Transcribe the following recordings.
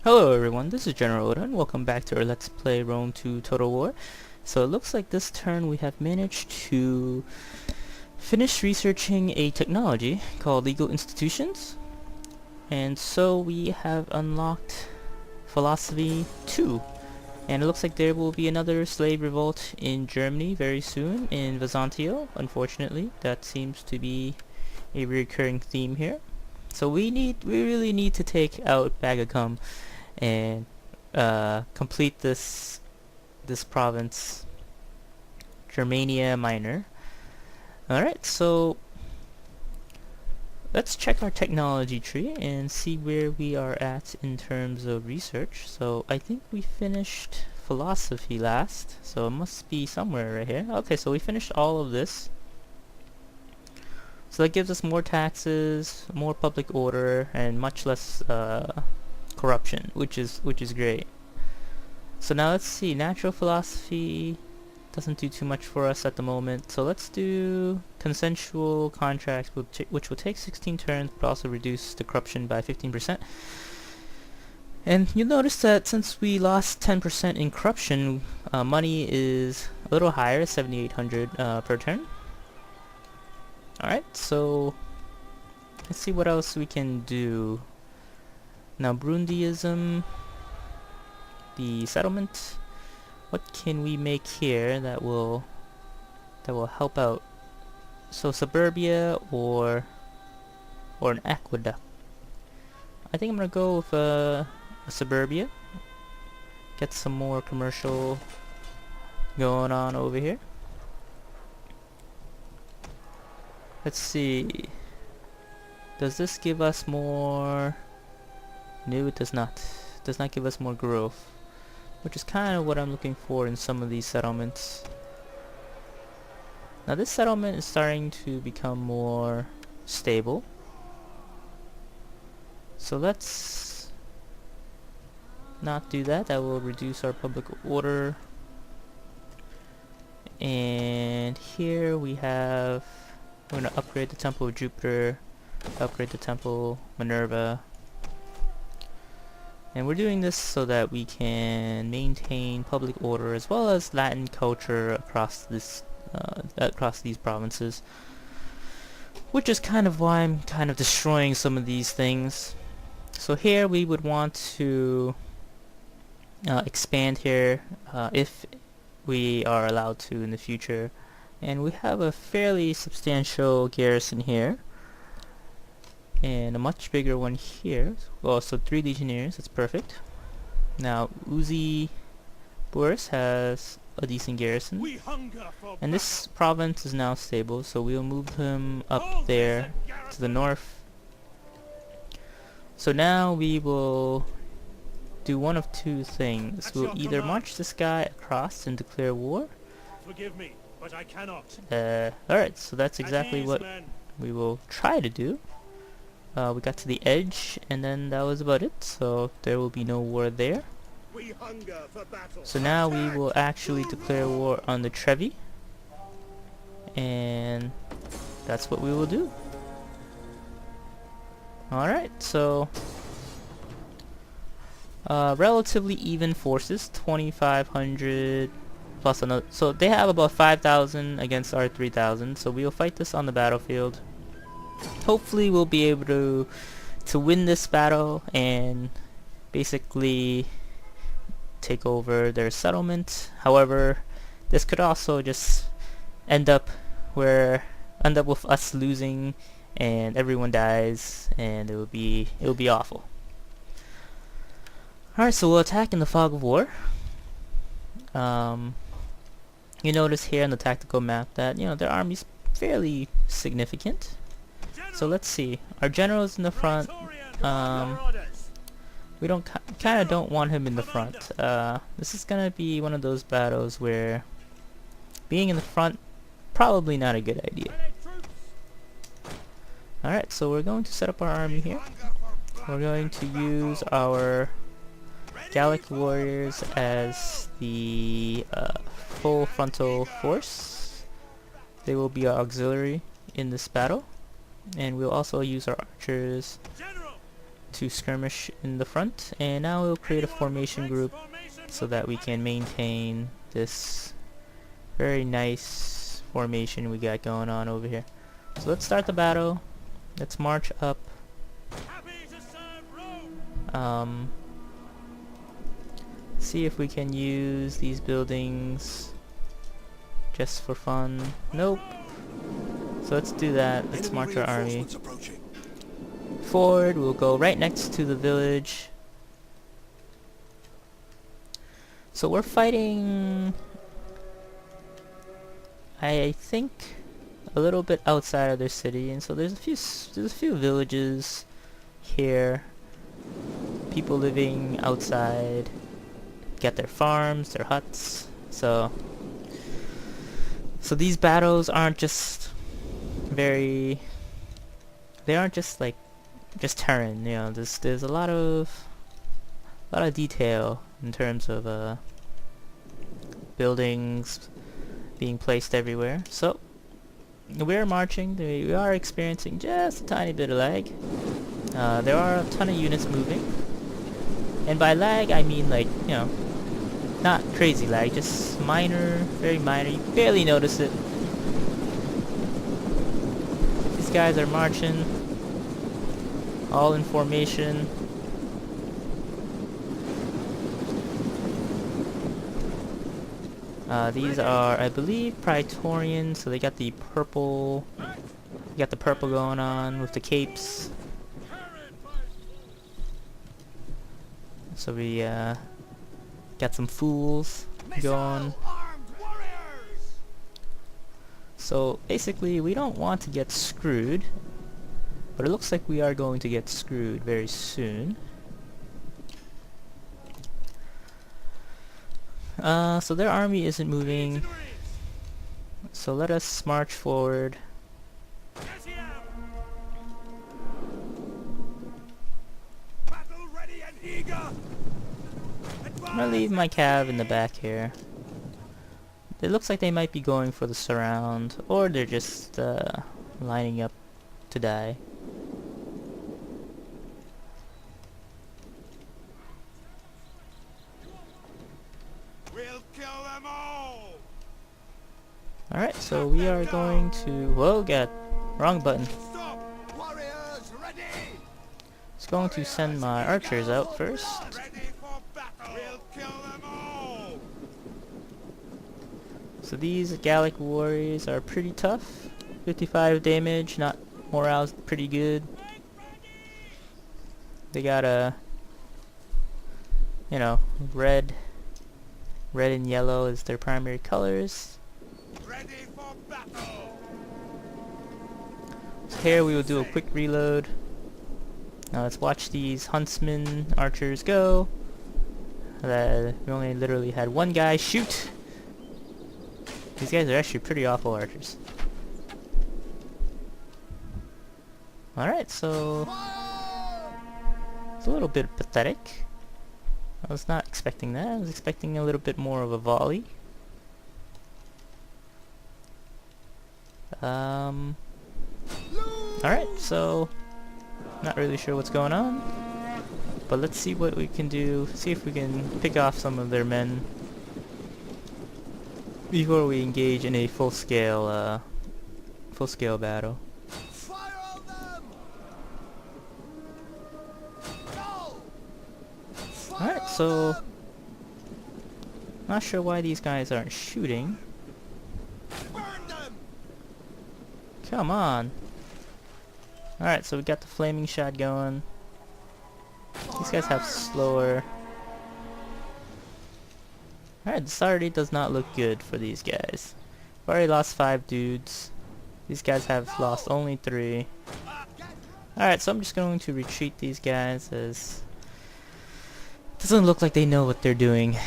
Hello everyone, this is General Oda and welcome back to our Let's Play Rome 2 Total War. So it looks like this turn we have managed to finish researching a technology called legal institutions. And so we have unlocked philosophy 2. And it looks like there will be another slave revolt in Germany very soon, in Byzantio, unfortunately. That seems to be a recurring theme here. So we really need to take out Bagacum and complete this province, Germania Minor. Alright, so let's check our technology tree and see where we are at in terms of research. So I think we finished philosophy last, so it must be somewhere right here. Okay, so we finished all of this. So that gives us more taxes, more public order, and much less corruption, which is great. So now let's see, natural philosophy doesn't do too much for us at the moment, so let's do consensual contracts, which will take 16 turns but also reduce the corruption by 15%. And you'll notice that since we lost 10% in corruption, money is a little higher, 7,800 per turn. Alright, so let's see what else we can do. Now Burundiism, the settlement, what can we make here that will help out? So suburbia or an aqueduct. I think I'm gonna go with a suburbia. Get some more commercial going on over here. Let's see. Does this give us more? No, it does not. It does not give us more growth, which is kind of what I'm looking for in some of these settlements. Now this settlement is starting to become more stable. So let's not do that. That will reduce our public order. And here we have, we're going to upgrade the Temple of Jupiter, upgrade the Temple Minerva. And we're doing this so that we can maintain public order as well as Latin culture across this across these provinces, which is kind of why I'm kind of destroying some of these things. So here we would want to expand here if we are allowed to in the future, and we have a fairly substantial garrison here and a much bigger one here. Well, so 3 legionnaires, that's perfect. Now Uzi Boris has a decent garrison, and this province is now stable, so we'll move him up there to the north. So now we will do one of two things. We'll either march this guy across and declare war. Forgive me, but I cannot. Alright, so that's exactly what we will try to do. We got to the edge, and then that was about it, so there will be no war there. We hunger for battle. So now we will actually declare war on the Trevi, and that's what we will do. Alright, so relatively even forces, 2,500 plus another, so they have about 5,000 against our 3,000, so we'll fight this on the battlefield. Hopefully we'll be able to win this battle and basically take over their settlement. However, this could also just end up with us losing and everyone dies, and it will be awful. Alright, so we'll attack in the fog of war. You notice here in the tactical map that, you know, their army's fairly significant. So let's see, our general's in the front. We kind of don't want him in the front. This is gonna be one of those battles where being in the front probably not a good idea. Alright, so we're going to set up our army here. We're going to use our Gallic warriors as the full frontal force. They will be our auxiliary in this battle. And we'll also use our archers to skirmish in the front, and now we'll create a formation group so that we can maintain this very nice formation we got going on over here. So let's start the battle. Let's march up. See if we can use these buildings just for fun. Nope. So let's do that. Let's march our army forward. We'll go right next to the village. So we're fighting, I think, a little bit outside of their city, and so there's a few villages here. People living outside, got their farms, their huts. So these battles aren't just they aren't just like just Terran. You know, there's a lot of detail in terms of buildings being placed everywhere. So we're marching. We are experiencing just a tiny bit of lag. There are a ton of units moving, and by lag I mean, like, you know, not crazy lag, just minor, very minor. You barely notice it. These guys are marching, all in formation. These are, I believe, Praetorians, so they got the purple going on with the capes. So we got some fools going. So basically we don't want to get screwed, but it looks like we are going to get screwed very soon. So their army isn't moving, so let us march forward. I'm gonna leave my cav in the back here. It looks like they might be going for the surround, or they're just lining up to die. We'll kill them all. Alright, so we are going to... Whoa, got wrong button. Stop. Warriors ready. Just going to send my archers out first. Ready for battle. We'll kill them all. So these Gallic warriors are pretty tough. 55 damage, not morale's pretty good. They got a, you know, red and yellow is their primary colors. Ready for battle. So here we will do a quick reload. Now let's watch these huntsmen archers go. We only literally had one guy shoot. These guys are actually pretty awful archers. Alright, so it's a little bit pathetic. I was not expecting that. I was expecting a little bit more of a volley. Alright, so not really sure what's going on, but let's see what we can do. See if we can pick off some of their men before we engage in a full-scale battle. Fire on them. Go. Alright, so not sure why these guys aren't shooting. Burn them. Come on. Alright, so we got the flaming shot going. These guys have slower. Alright, this already does not look good for these guys. We've already lost 5 dudes. These guys have lost only 3. Alright, so I'm just going to retreat these guys, as it doesn't look like they know what they're doing.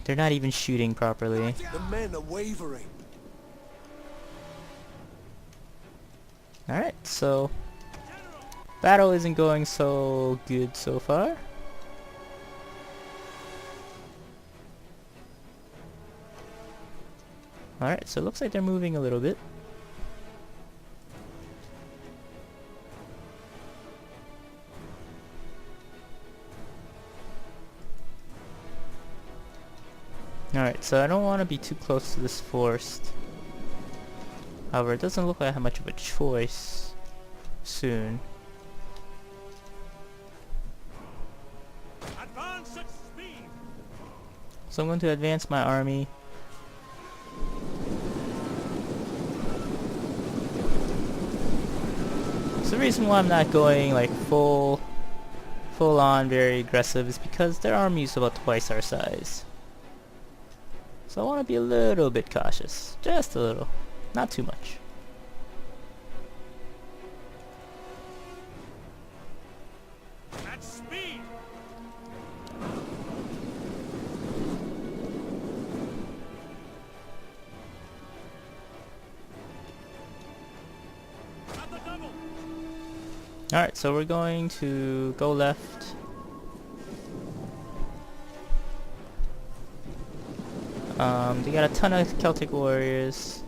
They're not even shooting properly. The men are wavering. Alright, so battle isn't going so good so far. Alright, so it looks like they're moving a little bit. Alright, so I don't want to be too close to this forest. However, it doesn't look like I have much of a choice soon. Advance at speed. So I'm going to advance my army. So the reason why I'm not going like full on very aggressive is because their army is about twice our size. So I want to be a little bit cautious. Just a little. Not too much. At speed. At the double. Alright, so we're going to go left. They got a ton of Celtic warriors.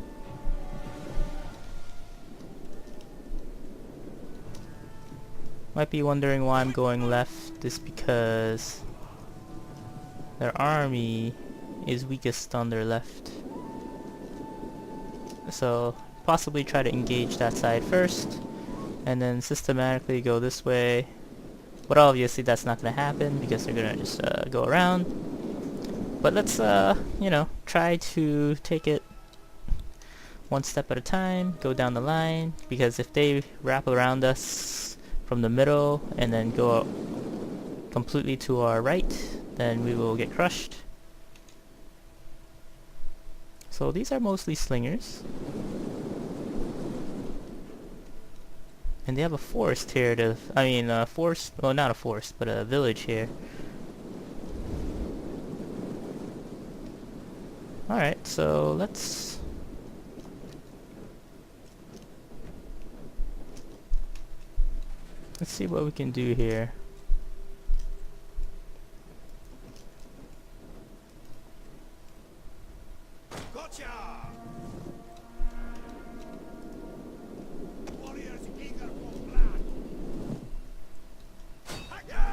Might be wondering why I'm going left. This because their army is weakest on their left. So possibly try to engage that side first, and then systematically go this way. But obviously that's not gonna happen because they're gonna just go around. But let's you know, try to take it one step at a time, go down the line, because if they wrap around us from the middle and then go completely to our right, then we will get crushed. So these are mostly slingers. And they have a forest here to, I mean a forest, well not a forest, but a village here. Alright, so let's see what we can do here. Gotcha. Warriors eager for blood. Hi-ya!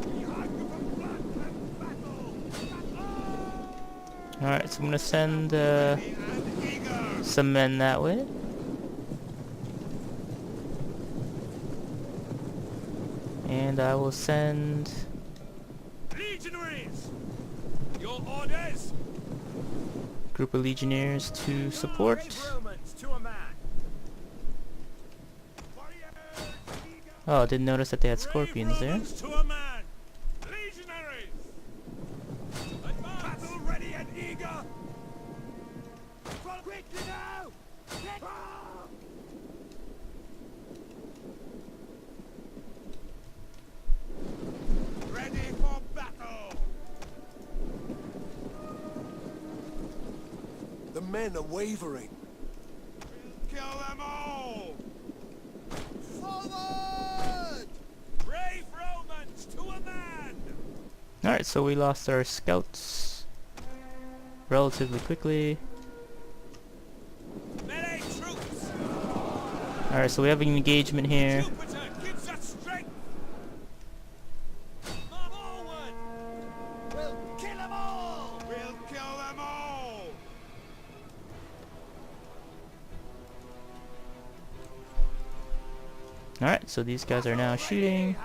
We hunger for blood and battle. Alright, so I'm gonna send And eager. some men that way. And I will send Legionaries. Your orders. a group of legionnaires to support. Brave Romans to a man. Warriors eager. Oh, didn't notice that they had Brave scorpions there. Romans to a man. Legionaries. Advance. Battle ready and eager. Quickly now. Ready for battle. The men are wavering. We'll kill them all. Forward! Brave Romans to a man. Alright, so we lost our scouts relatively quickly. Melee troops. Alright, so we have an engagement here. Jupiter gives us strength. Forward. We'll kill them all! We'll kill them all. Alright, so these guys are now shooting.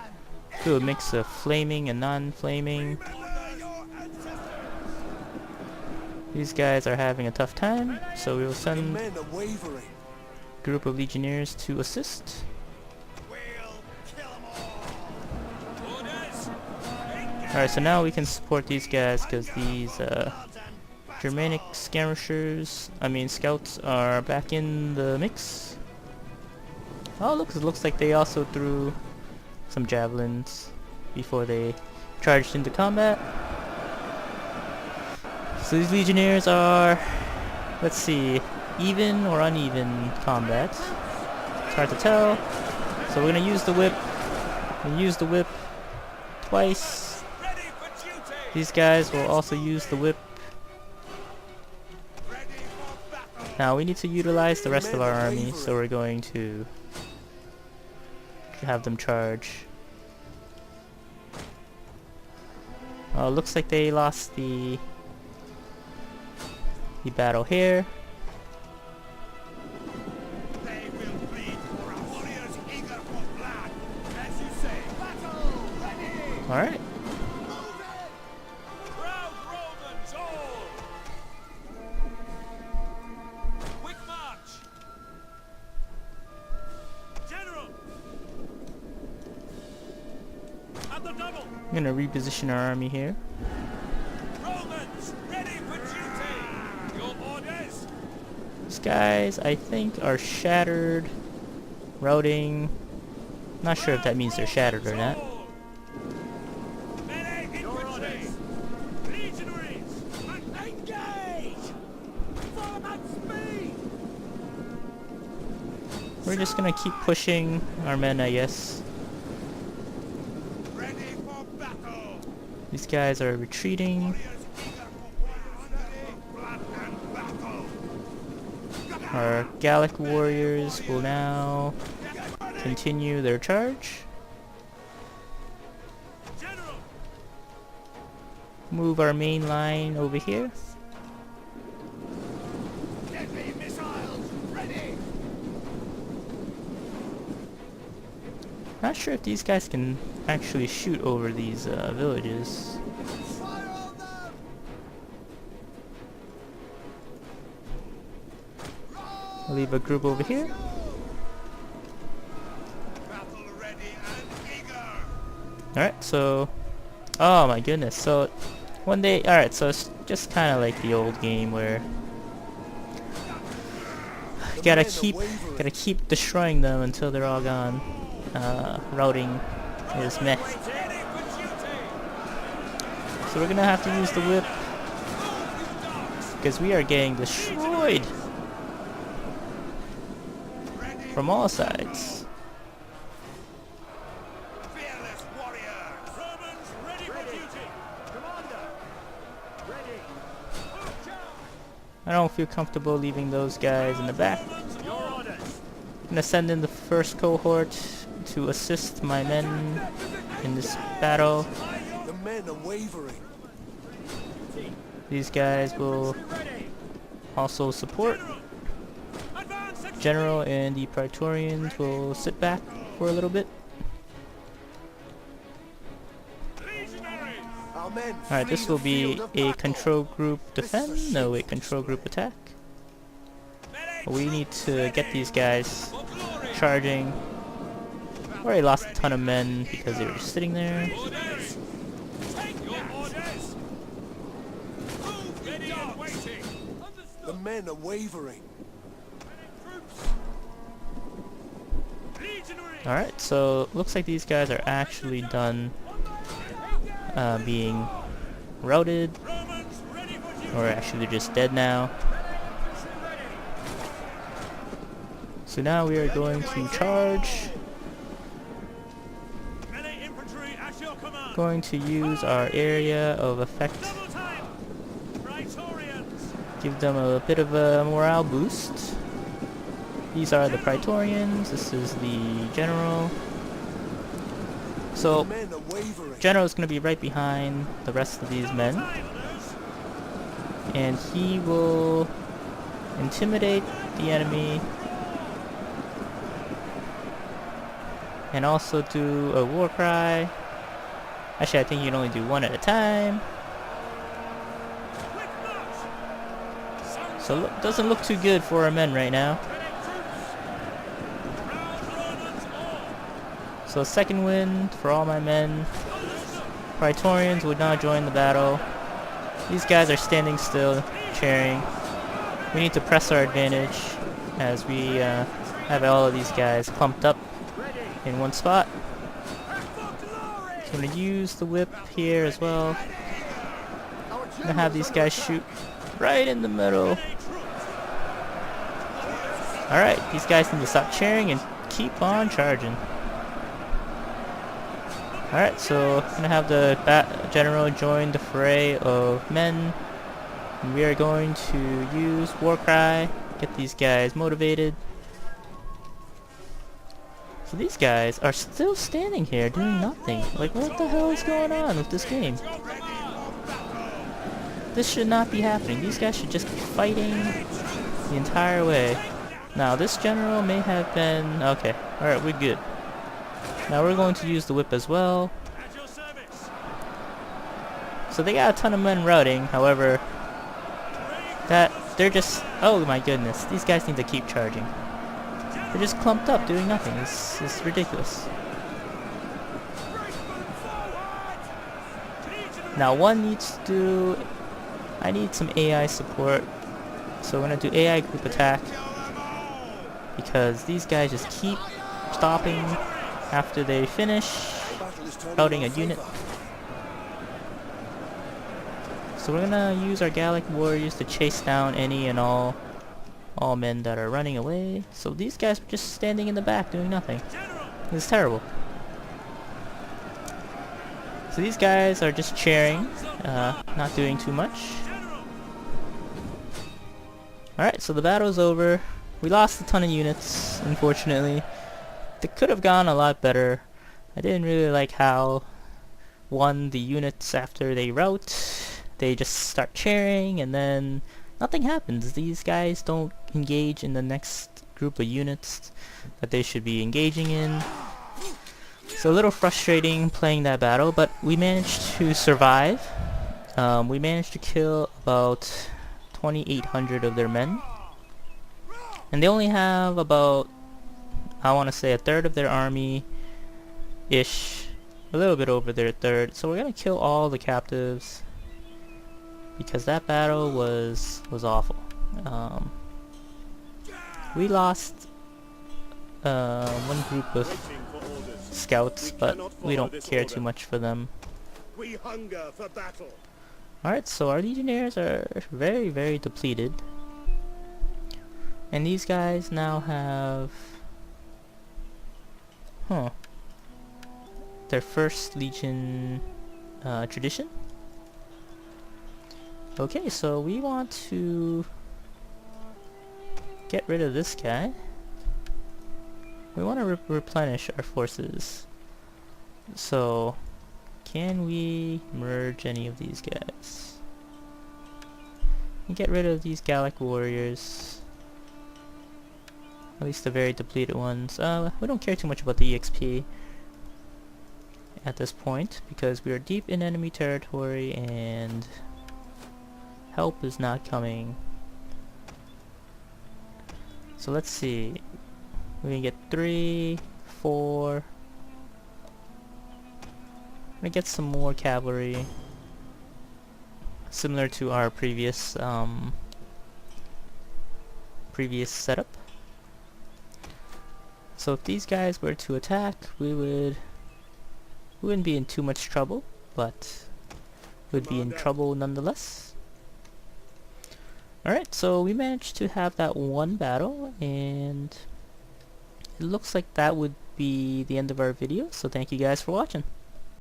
Do a mix of flaming and non-flaming. Remember your ancestors. These guys are having a tough time, so we will The send men are wavering. a group of legionnaires to assist. We'll kill them all. Orders. Alright, so now we can support these guys because these Germanic skirmishers, scouts are back in the mix. Oh, look, it looks like they also threw some javelins before they charged into combat. So these legionnaires are, let's see, even or uneven combat. It's hard to tell. So we're gonna use the whip. Use the whip twice. Ready for duty. These guys will also use the whip. Ready for battle. Now we need to utilize the rest of our army, so we're going to have them charge. Looks like they lost the battle here. They will bleed for our warriors eager for blood. As you say, battle ready! Alright. Proud Romans all! Quick march! General! At the double! I'm gonna reposition our army here. Romans, ready for duty! Your orders! These guys, I think, are shattered. Routing. Not sure if that means they're shattered or not. Melee infantry! Legionaries! Engage! Form at speed! We're just gonna keep pushing our men, I guess. Ready for battle! These guys are retreating. Warriors eager for blood and battle! Our Gallic warriors will now continue their charge. General! Move our main line over here. Deadly missiles ready! Not sure if these guys can actually shoot over these villages. Fire on them! I'll leave a group over here. Battle ready and eager! Alright, so... Oh my goodness, so... One day... Alright, so it's just kind of like the old game where... The gotta men are keep wavering. destroying them until they're all gone. Routing is meh. Ready for duty! So we're gonna have to use the whip Move, you dogs! because we are getting destroyed Ready from all sides. fearless warriors! Romans ready for duty! Commander! Ready! I don't feel comfortable leaving those guys in the back. Your orders! I'm gonna send in the first cohort to assist my men in this battle. The men are wavering. These guys will also support. Advance at General and the Praetorians will sit back for a little bit. legionaries! Our men Alright, flee this the will be field of a battle. control group This is a defend. No, wait, shameful control group display. attack. Melee We need troops to get ready these guys for glory! charging. Already lost a ton of men because they were just sitting there. Orders! Take your orders! Move, ready and waiting! The men are wavering. Troops! Legionaries! Alright, so looks like these guys are actually done being routed, Romans ready for duty! or actually they're just dead now. So now we are going to charge. Melee infantry at your command! Going to use our area of effect. Double time! Praetorians! Give them a bit of a morale boost. These are the Praetorians. This is the General. So The men are wavering. General is going to be right behind the rest of these men, Islanders! and he will intimidate the enemy and also do a war cry. Actually, I think you can only do one at a time. Quick march! So doesn't look too good for our men right now. So second win for all my men. Praetorians would now join the battle. These guys are standing still, cheering. We need to press our advantage as we have all of these guys clumped up in one spot. So I'm going to use the whip here as well. I'm going to have these guys shoot right in the middle. Alright, these guys need to stop cheering and keep on charging. Alright, so I'm going to have the General join the fray of men. And we are going to use War Cry, get these guys motivated. So these guys are still standing here doing nothing. Like, what the hell is going on with this game? This should not be happening. These guys should just be fighting the entire way. Now this general may have been... Okay, alright, we're good. Now we're going to use the whip as well. At your service. So they got a ton of men routing, however... That... They're just... Oh my goodness, these guys need to keep charging. They're just clumped up doing nothing. It's ridiculous. Now one needs to do... I need some AI support. So we're going to do AI group attack. Because these guys just keep stopping after they finish Battle is turning routing a in our unit. favor. So we're going to use our Gallic warriors to chase down any and all men that are running away. So these guys are just standing in the back doing nothing. It's terrible. So these guys are just cheering, not doing too much. Alright, so the battle's over. We lost a ton of units, unfortunately. They could have gone a lot better. I didn't really like how the units after they rout, they just start cheering and then nothing happens. These guys don't engage in the next group of units that they should be engaging in. So a little frustrating playing that battle, but we managed to survive. We managed to kill about 2,800 of their men. And they only have about, I want to say, a third of their army-ish. A little bit over their third. So we're going to kill all the captives. Because that battle was awful. We lost one group of scouts, but we don't care too much for them. We hunger for battle. Alright, so our legionnaires are very, very depleted. And these guys now have... their first legion tradition. Okay, so we want to get rid of this guy. We want to replenish our forces. So, can we merge any of these guys? And get rid of these Gallic warriors. At least the very depleted ones. We don't care too much about the EXP at this point because we are deep in enemy territory and help is not coming. So let's see. We can get 3, 4. I'm gonna get some more cavalry, similar to our previous setup. So if these guys were to attack, we wouldn't be in too much trouble, but would be in trouble nonetheless. Alright, so we managed to have that one battle, and it looks like that would be the end of our video, so thank you guys for watching.